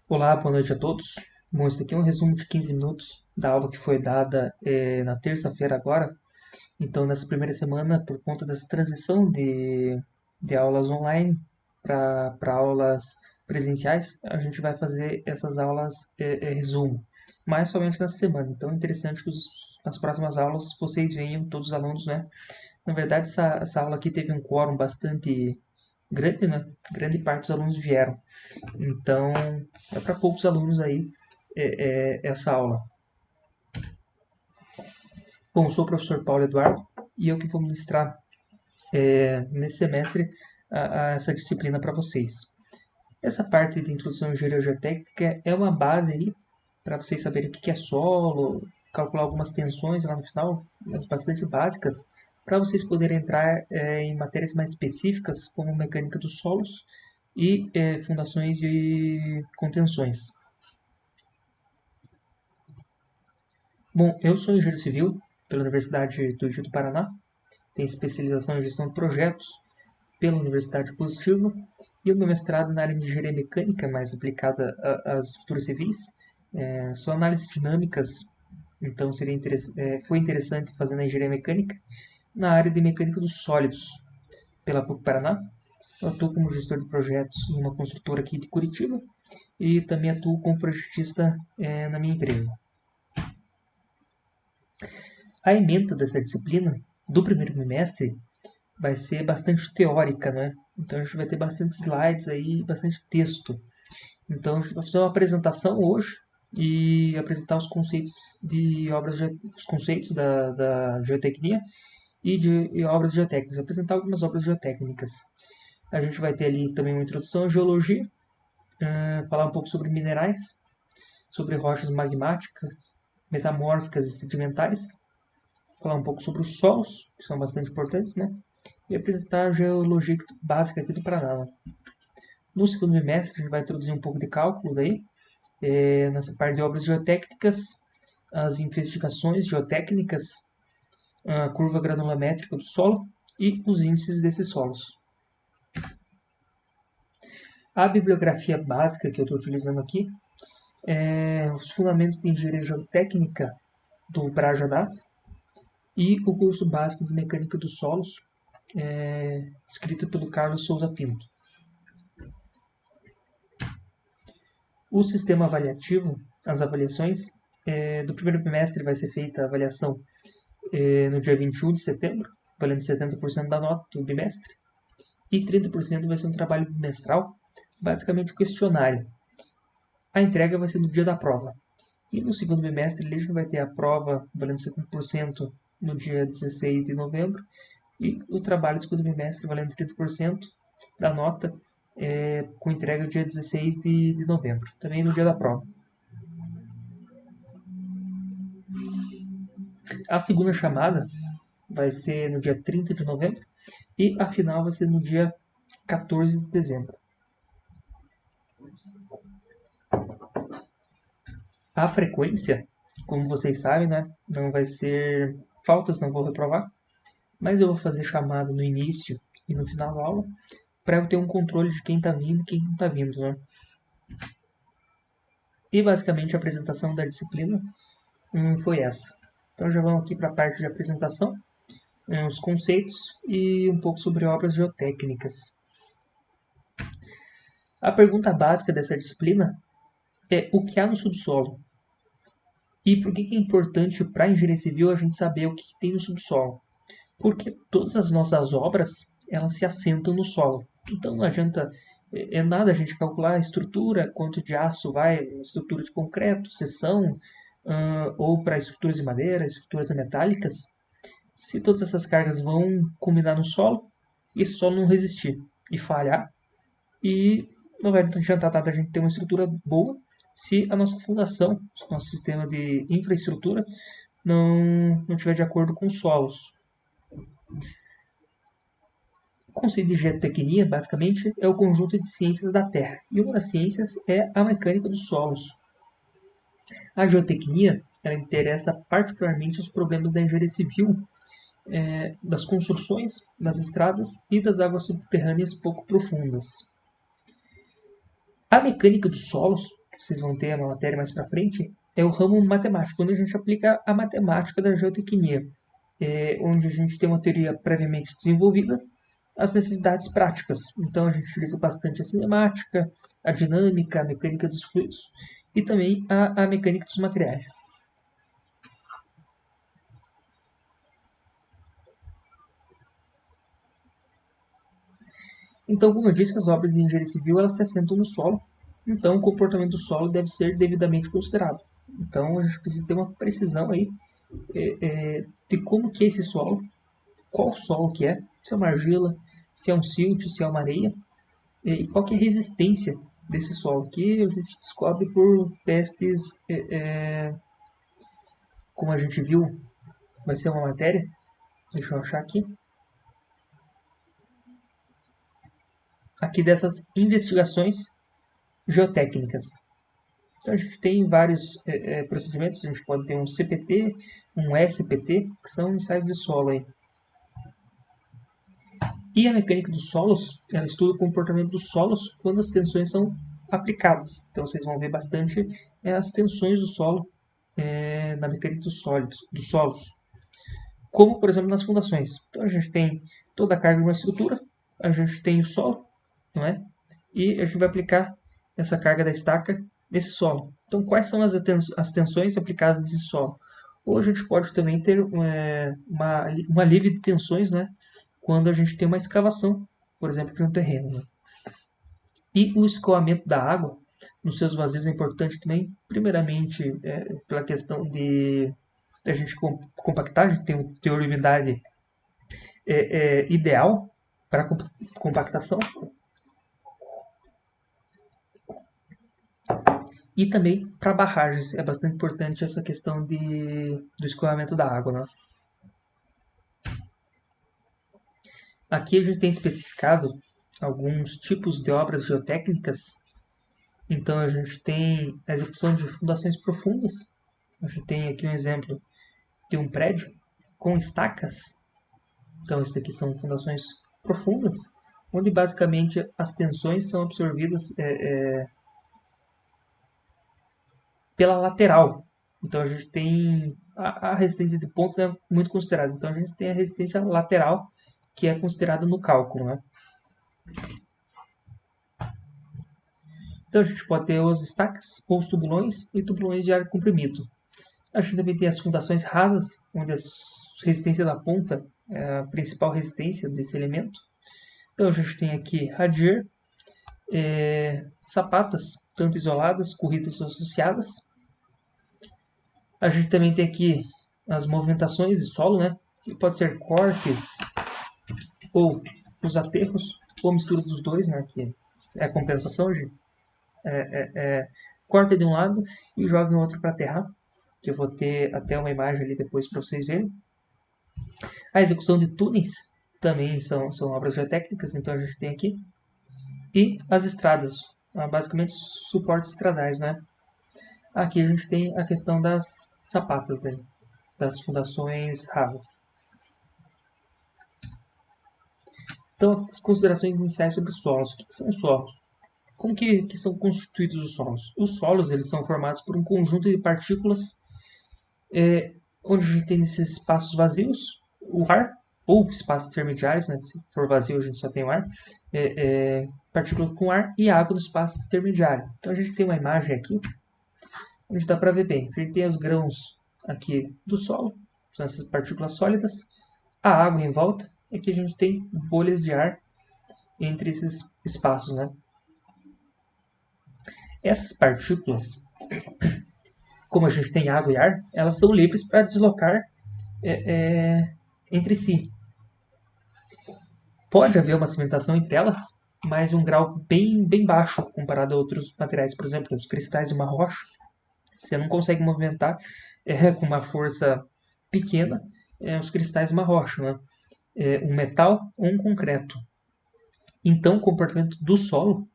Olá, boa noite a todos. Bom, esse aqui é um resumo de 15 minutos da aula que foi dada na terça-feira agora. Então, nessa primeira semana, por conta dessa transição de aulas online para aulas presenciais, a gente vai fazer essas aulas resumo, mas somente nessa semana. Então, é interessante que nas próximas aulas vocês venham, todos os alunos, né? Na verdade, essa aula aqui teve um quórum bastante grande, né? Grande parte dos alunos vieram. Então, é para poucos alunos aí essa aula. Bom, sou o professor Paulo Eduardo e eu que vou ministrar nesse semestre essa disciplina para vocês. Essa parte de introdução à engenharia geotécnica é uma base aí para vocês saberem o que é solo, calcular algumas tensões lá no final, mas bastante básicas, para vocês poderem entrar em matérias mais específicas, como mecânica dos solos e fundações de contenções. Bom, eu sou engenheiro civil pela Universidade do Rio do Paraná, tenho especialização em gestão de projetos pela Universidade Positivo e o meu mestrado na área de engenharia mecânica, mais aplicada às estruturas civis. São análises dinâmicas, então foi interessante fazer na engenharia mecânica na área de mecânica dos sólidos pela PUC Paraná. Eu atuo como gestor de projetos em uma construtora aqui de Curitiba e também atuo como projetista na minha empresa. A ementa dessa disciplina do primeiro bimestre vai ser bastante teórica, né? Então a gente vai ter bastante slides aí, bastante texto. Então a gente vai fazer uma apresentação hoje e apresentar os conceitos de obras, os conceitos da geotecnia e de obras geotécnicas, apresentar algumas obras geotécnicas. A gente vai ter ali também uma introdução à geologia, falar um pouco sobre minerais, sobre rochas magmáticas, metamórficas e sedimentares, falar um pouco sobre os solos, que são bastante importantes, né? E apresentar a geologia básica aqui do Paraná. Né? No segundo bimestre, a gente vai introduzir um pouco de cálculo daí, nessa parte de obras geotécnicas, as investigações geotécnicas, a curva granulométrica do solo e os índices desses solos. A bibliografia básica que eu estou utilizando aqui é os fundamentos de engenharia geotécnica do Brajadás e o curso básico de mecânica dos solos, escrito pelo Carlos Souza Pinto. O sistema avaliativo, as avaliações, do primeiro bimestre vai ser feita a avaliação no dia 21 de setembro, valendo 70% da nota do bimestre, e 30% vai ser um trabalho bimestral, basicamente um questionário. A entrega vai ser no dia da prova. E no segundo bimestre, a gente vai ter a prova valendo 70% no dia 16 de novembro, e o trabalho do segundo bimestre valendo 30% da nota, com entrega no dia 16 de novembro, também no dia da prova. A segunda chamada vai ser no dia 30 de novembro e a final vai ser no dia 14 de dezembro. A frequência, como vocês sabem, né, não vai ser faltas, não vou reprovar, mas eu vou fazer chamada no início e no final da aula para eu ter um controle de quem está vindo e quem não está vindo. Né? E basicamente a apresentação da disciplina foi essa. Então já vamos aqui para a parte de apresentação, os conceitos e um pouco sobre obras geotécnicas. A pergunta básica dessa disciplina é o que há no subsolo. E por que é importante para a engenharia civil a gente saber o que tem no subsolo? Porque todas as nossas obras elas se assentam no solo. Então não adianta nada a gente calcular a estrutura, quanto de aço vai, estrutura de concreto, seção, ou para estruturas de madeira, estruturas metálicas, se todas essas cargas vão combinar no solo, e esse solo não resistir e falhar, e não vai adiantar nada a gente ter uma estrutura boa se a nossa fundação, nosso sistema de infraestrutura não estiver de acordo com os solos. O conceito de geotecnia, basicamente, é o conjunto de ciências da Terra, e uma das ciências é a mecânica dos solos. A geotecnia ela interessa particularmente os problemas da engenharia civil, das construções, das estradas e das águas subterrâneas pouco profundas. A mecânica dos solos vocês vão ter uma matéria mais para frente, é o ramo matemático, quando a gente aplica a matemática da geotecnia, onde a gente tem uma teoria previamente desenvolvida, as necessidades práticas. Então a gente utiliza bastante a cinemática, a dinâmica, a mecânica dos fluidos e também a mecânica dos materiais. Então, como eu disse, as obras de engenharia civil elas se assentam no solo, então o comportamento do solo deve ser devidamente considerado. Então a gente precisa ter uma precisão aí de como que é esse solo, qual solo que é, se é uma argila, se é um silt, se é uma areia, e qual que é a resistência desse solo, que a gente descobre por testes, como a gente viu, vai ser uma matéria, deixa eu achar aqui dessas investigações geotécnicas. Então a gente tem vários procedimentos, a gente pode ter um CPT, um SPT, que são ensaios de solo aí. E a mecânica dos solos, ela estuda o comportamento dos solos quando as tensões são aplicadas. Então vocês vão ver bastante as tensões do solo na mecânica dos solos, como por exemplo nas fundações. Então a gente tem toda a carga de uma estrutura, a gente tem o solo, não é? E a gente vai aplicar essa carga da estaca nesse solo. Então quais são as tensões aplicadas nesse solo? Ou a gente pode também ter uma alívio de tensões, né? Quando a gente tem uma escavação, por exemplo, de um terreno. Né? E o escoamento da água nos seus vazios é importante também, primeiramente pela questão de a gente compactar, a gente tem um teor de umidade ideal para compactação. E também para barragens, é bastante importante essa questão do escoamento da água. Né? Aqui a gente tem especificado alguns tipos de obras geotécnicas. Então a gente tem a execução de fundações profundas. A gente tem aqui um exemplo de um prédio com estacas. Então isso aqui são fundações profundas, onde basicamente as tensões são absorvidas pela lateral. Então a gente tem a resistência de ponto é muito considerada. Então a gente tem a resistência lateral que é considerada no cálculo. Né? Então a gente pode ter os estacas, ou os tubulões e tubulões de ar comprimido. A gente também tem as fundações rasas, onde a resistência da ponta é a principal resistência desse elemento. Então a gente tem aqui radier, sapatas, tanto isoladas, corridas associadas. A gente também tem aqui as movimentações de solo, né? Que pode ser cortes ou os aterros, ou mistura dos dois, né? Que é a compensação de corta de um lado e joga em outro para aterrar, que eu vou ter até uma imagem ali depois para vocês verem. A execução de túneis também são obras geotécnicas, então a gente tem aqui. E as estradas, basicamente suportes estradais, né? Aqui a gente tem a questão das sapatas, né? Das fundações rasas. Então, as considerações iniciais sobre solos. O que são solos? Como que são constituídos os solos? Os solos eles são formados por um conjunto de partículas onde a gente tem nesses espaços vazios o ar, ou espaços intermediários, né? Se for vazio a gente só tem o ar, partículas com ar e água no espaço intermediário. Então a gente tem uma imagem aqui, onde dá para ver bem. A gente tem os grãos aqui do solo, são essas partículas sólidas, a água em volta, e aqui a gente tem bolhas de ar entre esses espaços, né? Essas partículas, como a gente tem água e ar, elas são livres para deslocar entre si. Pode haver uma cimentação entre elas, mas um grau bem baixo comparado a outros materiais. Por exemplo, os cristais de uma rocha, você não consegue movimentar com uma força pequena os cristais de uma rocha, né? Um metal ou um concreto. Então, o comportamento do solo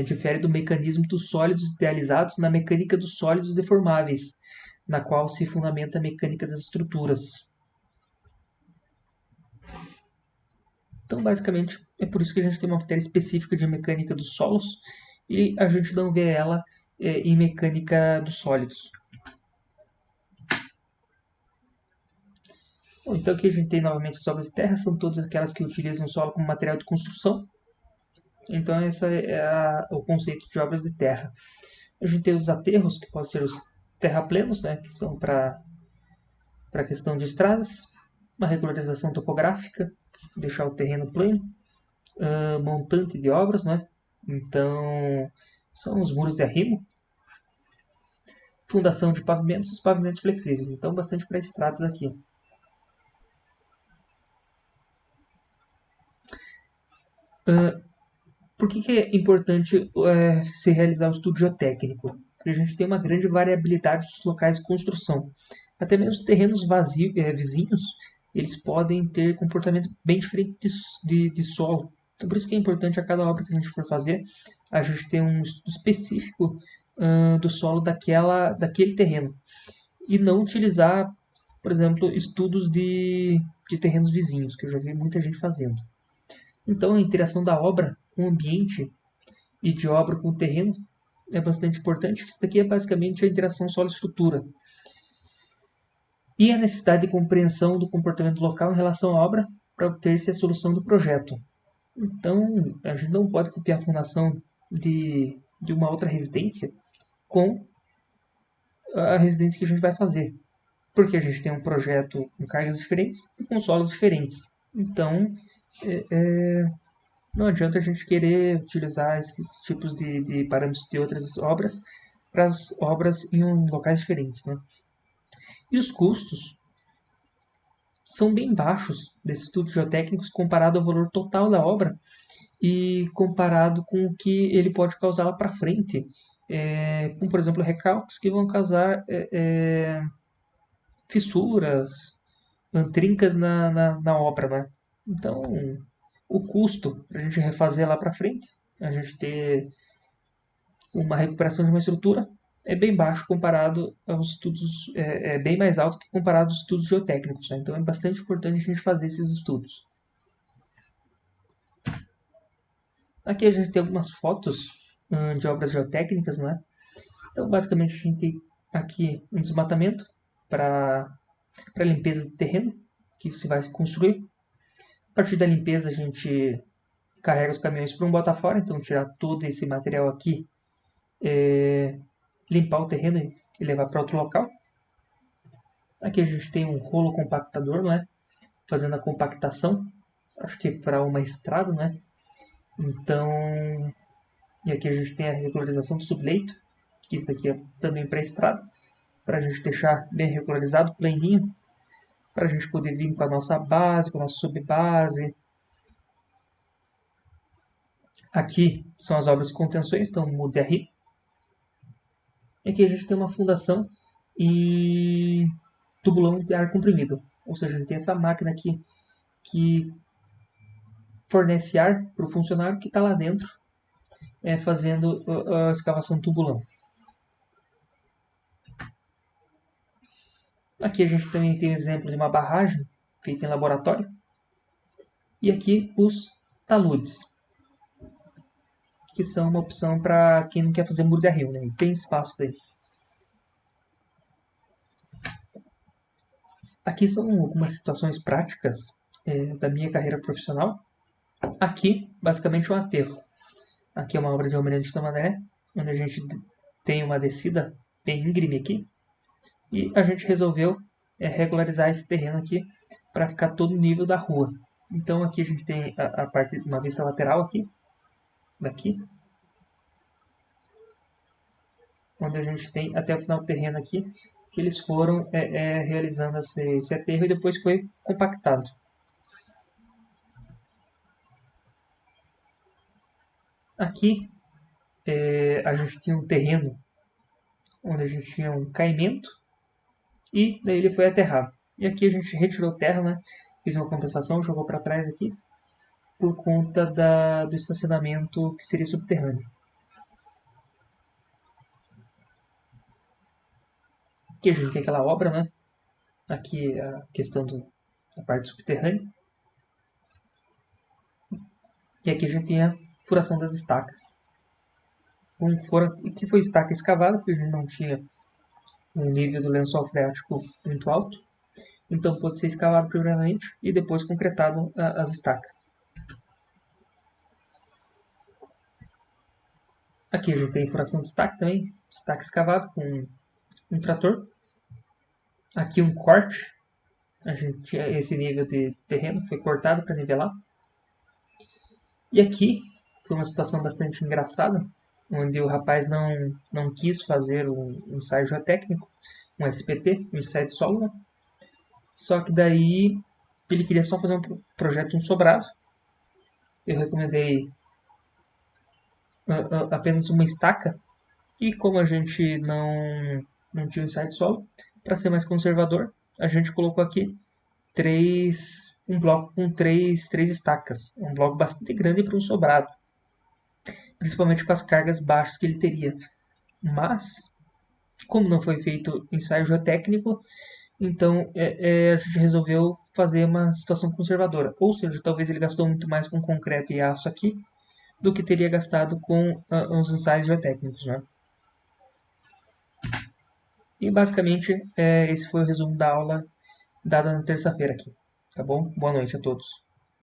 difere do mecanismo dos sólidos idealizados na mecânica dos sólidos deformáveis, na qual se fundamenta a mecânica das estruturas. Então, basicamente, é por isso que a gente tem uma matéria específica de mecânica dos solos e a gente não vê ela em mecânica dos sólidos. Bom, então aqui a gente tem novamente as obras de terra, são todas aquelas que utilizam o solo como material de construção. Então esse é o conceito de obras de terra. A gente tem os aterros, que podem ser os terraplenos, né, que são para a questão de estradas, uma regularização topográfica, deixar o terreno plano, montante de obras, né, então são os muros de arrimo, fundação de pavimentos, os pavimentos flexíveis, então bastante para estradas aqui. Por que é importante se realizar o estudo geotécnico? Porque a gente tem uma grande variabilidade dos locais de construção. Até mesmo terrenos vazios, vizinhos, eles podem ter comportamento bem diferente de solo. Então, por isso que é importante a cada obra que a gente for fazer, a gente ter um estudo específico do solo daquele terreno. E não utilizar, por exemplo, estudos de terrenos vizinhos, que eu já vi muita gente fazendo. Então, a interação da obra com o ambiente e de obra com o terreno é bastante importante. Isso daqui é basicamente a interação solo-estrutura. E a necessidade de compreensão do comportamento local em relação à obra para obter-se a solução do projeto. Então, a gente não pode copiar a fundação de uma outra residência com a residência que a gente vai fazer. Porque a gente tem um projeto com cargas diferentes e com solos diferentes. Então, não adianta a gente querer utilizar esses tipos de parâmetros de outras obras para as obras em locais diferentes. Né? E os custos são bem baixos desses estudos geotécnicos comparado ao valor total da obra e comparado com o que ele pode causar lá para frente, como por exemplo recalques que vão causar fissuras, trincas na obra. Né? Então, o custo para a gente refazer lá para frente, a gente ter uma recuperação de uma estrutura é bem baixo comparado aos estudos, é bem mais alto que comparado aos estudos geotécnicos. Né? Então é bastante importante a gente fazer esses estudos. Aqui a gente tem algumas fotos de obras geotécnicas, né? Então basicamente a gente tem aqui um desmatamento para limpeza de terreno que se vai construir. A partir da limpeza a gente carrega os caminhões para um bota fora, então tirar todo esse material aqui, limpar o terreno e levar para outro local. Aqui a gente tem um rolo compactador, né? Fazendo a compactação, acho que para uma estrada, né? Então, e aqui a gente tem a regularização do subleito, que isso daqui é também para estrada, para a gente deixar bem regularizado, planinho, para a gente poder vir com a nossa base, com a nossa subbase. Aqui são as obras de contenções, então no DRI. E aqui a gente tem uma fundação e tubulão de ar comprimido. Ou seja, a gente tem essa máquina aqui que fornece ar para o funcionário que está lá dentro fazendo a escavação tubulão. Aqui a gente também tem o exemplo de uma barragem feita em laboratório. E aqui os taludes, que são uma opção para quem não quer fazer muro de arrimo, né? Tem espaço daí. Aqui são algumas situações práticas da minha carreira profissional. Aqui, basicamente, um aterro. Aqui é uma obra de Almirante Tamandaré, onde a gente tem uma descida bem íngreme aqui. E a gente resolveu regularizar esse terreno aqui para ficar todo o nível da rua. Então aqui a gente tem a parte, uma vista lateral aqui, daqui, onde a gente tem até o final do terreno aqui, que eles foram realizando esse aterro e depois foi compactado. Aqui a gente tinha um terreno onde a gente tinha um caimento e daí ele foi aterrado. E aqui a gente retirou terra, né? Fiz uma compensação, jogou para trás aqui, por conta do estacionamento que seria subterrâneo. Aqui a gente tem aquela obra, né? Aqui a questão da parte subterrânea. E aqui a gente tem a furação das estacas. que foi estaca escavada, porque a gente não tinha um nível do lençol freático muito alto. Então pode ser escavado primeiramente e depois concretado as estacas. Aqui a gente tem furação de estaca também, estaca escavado com um trator. Aqui um corte, esse nível de terreno foi cortado para nivelar. E aqui foi uma situação bastante engraçada, onde o rapaz não quis fazer um ensaio geotécnico, um SPT, um ensaio de solo, né? Só que daí ele queria só fazer um projeto, um sobrado. Eu recomendei apenas uma estaca, e como a gente não tinha um ensaio de solo, para ser mais conservador, a gente colocou aqui um bloco com três estacas. Um bloco bastante grande para um sobrado, principalmente com as cargas baixas que ele teria. Mas, como não foi feito ensaio geotécnico, então a gente resolveu fazer uma situação conservadora. Ou seja, talvez ele gastou muito mais com concreto e aço aqui do que teria gastado com os ensaios geotécnicos, né? E basicamente esse foi o resumo da aula dada na terça-feira aqui. Tá bom? Boa noite a todos.